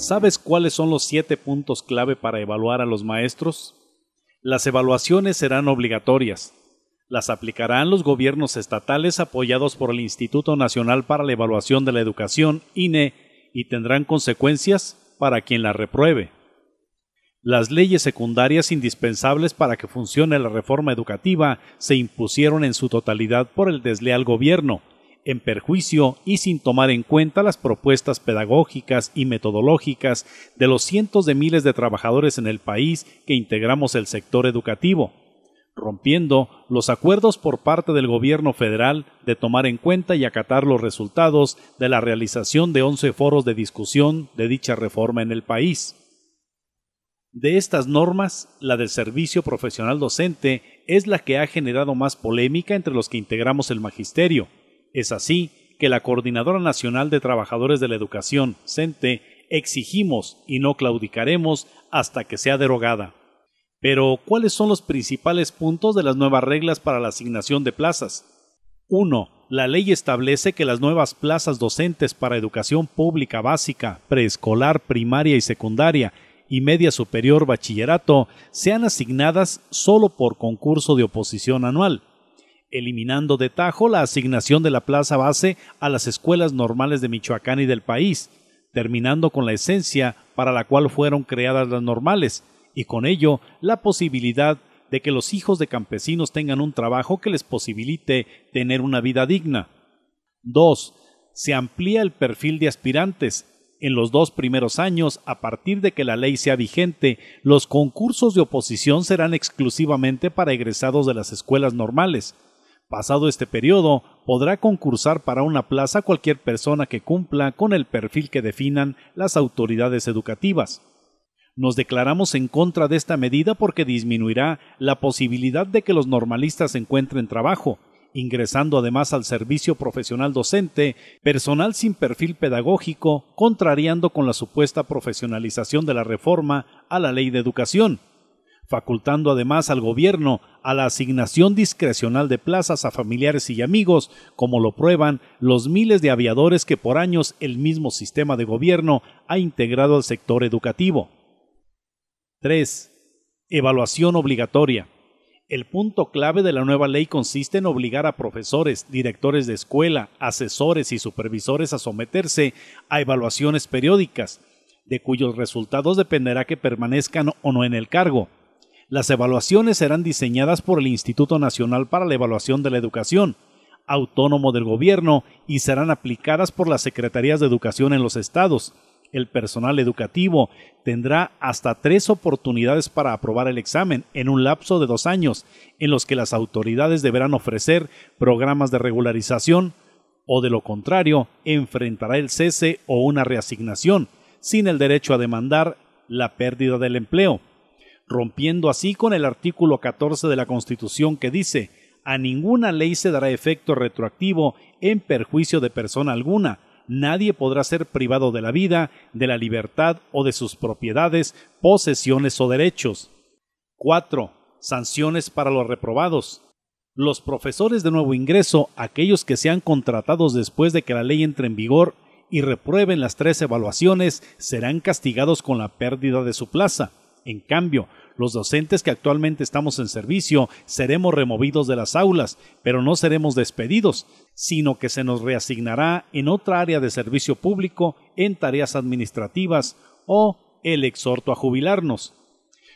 ¿Sabes cuáles son los 7 puntos clave para evaluar a los maestros? Las evaluaciones serán obligatorias. Las aplicarán los gobiernos estatales apoyados por el Instituto Nacional para la Evaluación de la Educación, INE, y tendrán consecuencias para quien las repruebe. Las leyes secundarias indispensables para que funcione la reforma educativa se impusieron en su totalidad por el desleal gobierno, en perjuicio y sin tomar en cuenta las propuestas pedagógicas y metodológicas de los cientos de miles de trabajadores en el país que integramos el sector educativo, rompiendo los acuerdos por parte del gobierno federal de tomar en cuenta y acatar los resultados de la realización de 11 foros de discusión de dicha reforma en el país. De estas normas, la del servicio profesional docente es la que ha generado más polémica entre los que integramos el magisterio. Es así que la Coordinadora Nacional de Trabajadores de la Educación, CENTE, exigimos y no claudicaremos hasta que sea derogada. Pero, ¿cuáles son los principales puntos de las nuevas reglas para la asignación de plazas? 1. La ley establece que las nuevas plazas docentes para educación pública básica, preescolar, primaria y secundaria y media superior bachillerato sean asignadas solo por concurso de oposición anual, eliminando de tajo la asignación de la plaza base a las escuelas normales de Michoacán y del país, terminando con la esencia para la cual fueron creadas las normales, y con ello la posibilidad de que los hijos de campesinos tengan un trabajo que les posibilite tener una vida digna. 2. Se amplía el perfil de aspirantes. En los 2 primeros años, a partir de que la ley sea vigente, los concursos de oposición serán exclusivamente para egresados de las escuelas normales. Pasado este periodo, podrá concursar para una plaza cualquier persona que cumpla con el perfil que definan las autoridades educativas. Nos declaramos en contra de esta medida porque disminuirá la posibilidad de que los normalistas encuentren trabajo, ingresando además al servicio profesional docente personal sin perfil pedagógico, contrariando con la supuesta profesionalización de la reforma a la Ley de Educación, facultando además al gobierno a la asignación discrecional de plazas a familiares y amigos, como lo prueban los miles de aviadores que por años el mismo sistema de gobierno ha integrado al sector educativo. 3. Evaluación obligatoria. El punto clave de la nueva ley consiste en obligar a profesores, directores de escuela, asesores y supervisores a someterse a evaluaciones periódicas, de cuyos resultados dependerá que permanezcan o no en el cargo. Las evaluaciones serán diseñadas por el Instituto Nacional para la Evaluación de la Educación, autónomo del gobierno, y serán aplicadas por las secretarías de educación en los estados. El personal educativo tendrá hasta 3 oportunidades para aprobar el examen en un lapso de 2 años, en los que las autoridades deberán ofrecer programas de regularización, o de lo contrario, enfrentará el cese o una reasignación, sin el derecho a demandar la pérdida del empleo, rompiendo así con el artículo 14 de la Constitución que dice: a ninguna ley se dará efecto retroactivo en perjuicio de persona alguna. Nadie podrá ser privado de la vida, de la libertad o de sus propiedades, posesiones o derechos. 4. Sanciones para los reprobados. Los profesores de nuevo ingreso, aquellos que sean contratados después de que la ley entre en vigor y reprueben las 3 evaluaciones, serán castigados con la pérdida de su plaza. En cambio, los docentes que actualmente estamos en servicio seremos removidos de las aulas, pero no seremos despedidos, sino que se nos reasignará en otra área de servicio público, en tareas administrativas o el exhorto a jubilarnos.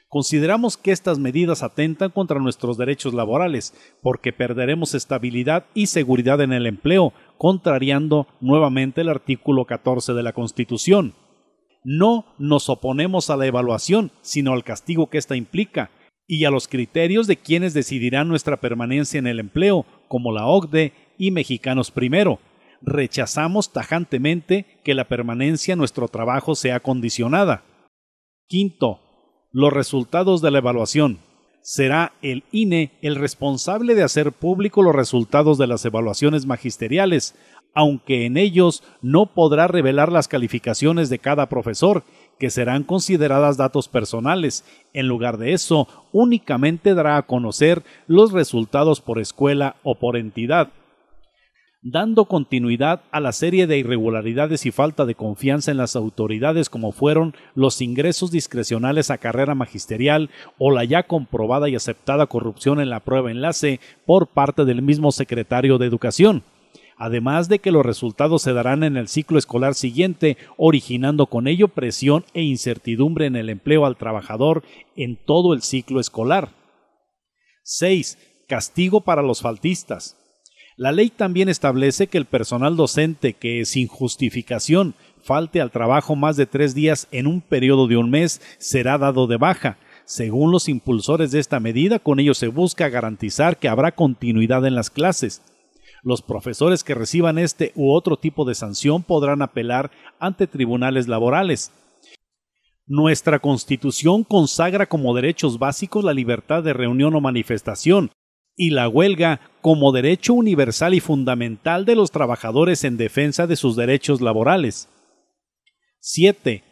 Consideramos que estas medidas atentan contra nuestros derechos laborales, porque perderemos estabilidad y seguridad en el empleo, contrariando nuevamente el artículo 14 de la Constitución. No nos oponemos a la evaluación, sino al castigo que ésta implica, y a los criterios de quienes decidirán nuestra permanencia en el empleo, como la OCDE y Mexicanos Primero. Rechazamos tajantemente que la permanencia en nuestro trabajo sea condicionada. 5. Los resultados de la evaluación. Será el INE el responsable de hacer público los resultados de las evaluaciones magisteriales, aunque en ellos no podrá revelar las calificaciones de cada profesor, que serán consideradas datos personales. En lugar de eso, únicamente dará a conocer los resultados por escuela o por entidad. dando continuidad a la serie de irregularidades y falta de confianza en las autoridades como fueron los ingresos discrecionales a carrera magisterial o la ya comprobada y aceptada corrupción en la prueba enlace por parte del mismo secretario de Educación. Además de que los resultados se darán en el ciclo escolar siguiente, originando con ello presión e incertidumbre en el empleo al trabajador en todo el ciclo escolar. 6. Castigo para los faltistas. La ley también establece que el personal docente que, sin justificación, falte al trabajo más de 3 días en un periodo de un mes será dado de baja. Según los impulsores de esta medida, con ello se busca garantizar que habrá continuidad en las clases. Los profesores que reciban este u otro tipo de sanción podrán apelar ante tribunales laborales. Nuestra Constitución consagra como derechos básicos la libertad de reunión o manifestación y la huelga como derecho universal y fundamental de los trabajadores en defensa de sus derechos laborales. 7.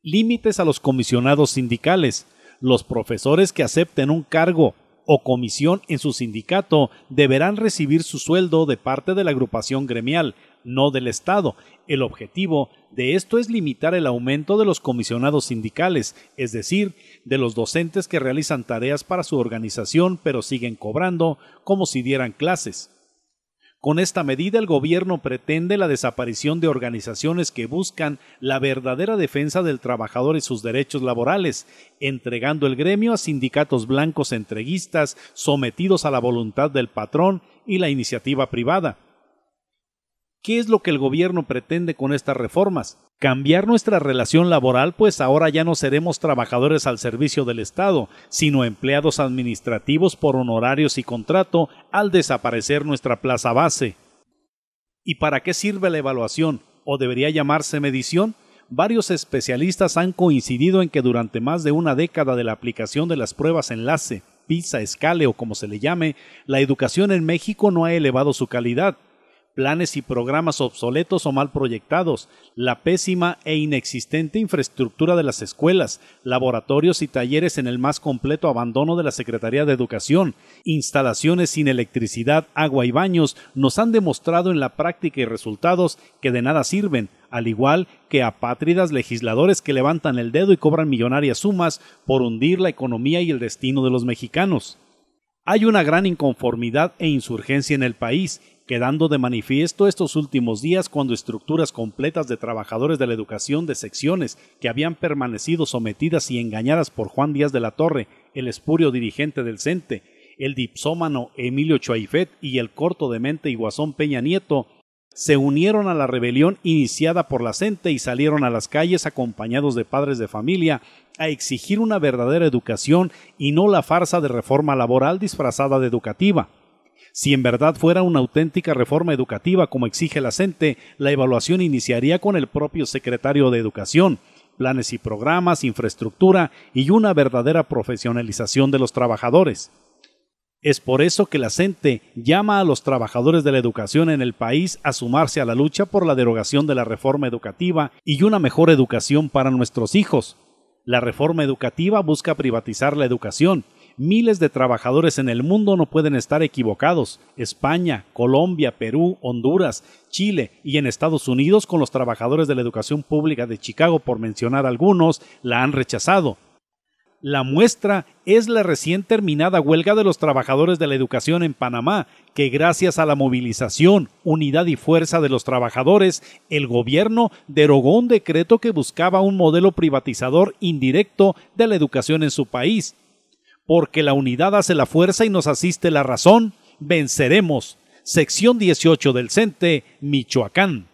Límites a los comisionados sindicales. Los profesores que acepten un cargo o comisión en su sindicato deberán recibir su sueldo de parte de la agrupación gremial, no del Estado. El objetivo de esto es limitar el aumento de los comisionados sindicales, es decir, de los docentes que realizan tareas para su organización pero siguen cobrando como si dieran clases. Con esta medida el gobierno pretende la desaparición de organizaciones que buscan la verdadera defensa del trabajador y sus derechos laborales, entregando el gremio a sindicatos blancos entreguistas sometidos a la voluntad del patrón y la iniciativa privada. ¿Qué es lo que el gobierno pretende con estas reformas? Cambiar nuestra relación laboral, pues ahora ya no seremos trabajadores al servicio del Estado, sino empleados administrativos por honorarios y contrato al desaparecer nuestra plaza base. ¿Y para qué sirve la evaluación? ¿O debería llamarse medición? Varios especialistas han coincidido en que durante más de una década de la aplicación de las pruebas enlace, PISA, Scale o como se le llame, la educación en México no ha elevado su calidad. Planes y programas obsoletos o mal proyectados, la pésima e inexistente infraestructura de las escuelas, laboratorios y talleres en el más completo abandono de la Secretaría de Educación, instalaciones sin electricidad, agua y baños nos han demostrado en la práctica y resultados que de nada sirven, al igual que apátridas legisladores que levantan el dedo y cobran millonarias sumas por hundir la economía y el destino de los mexicanos. Hay una gran inconformidad e insurgencia en el país, quedando de manifiesto estos últimos días cuando estructuras completas de trabajadores de la educación de secciones que habían permanecido sometidas y engañadas por Juan Díaz de la Torre, el espurio dirigente del CENTE, el dipsómano Emilio Choaifet y el corto demente y guasón Peña Nieto, se unieron a la rebelión iniciada por la CENTE y salieron a las calles acompañados de padres de familia a exigir una verdadera educación y no la farsa de reforma laboral disfrazada de educativa. Si en verdad fuera una auténtica reforma educativa como exige la CENTE, la evaluación iniciaría con el propio secretario de Educación, planes y programas, infraestructura y una verdadera profesionalización de los trabajadores. Es por eso que la CENTE llama a los trabajadores de la educación en el país a sumarse a la lucha por la derogación de la reforma educativa y una mejor educación para nuestros hijos. La reforma educativa busca privatizar la educación. Miles de trabajadores en el mundo no pueden estar equivocados. España, Colombia, Perú, Honduras, Chile y en Estados Unidos, con los trabajadores de la educación pública de Chicago, por mencionar algunos, la han rechazado. La muestra es la recién terminada huelga de los trabajadores de la educación en Panamá, que gracias a la movilización, unidad y fuerza de los trabajadores, el gobierno derogó un decreto que buscaba un modelo privatizador indirecto de la educación en su país. Porque la unidad hace la fuerza y nos asiste la razón, venceremos. Sección 18 del CENTE, Michoacán.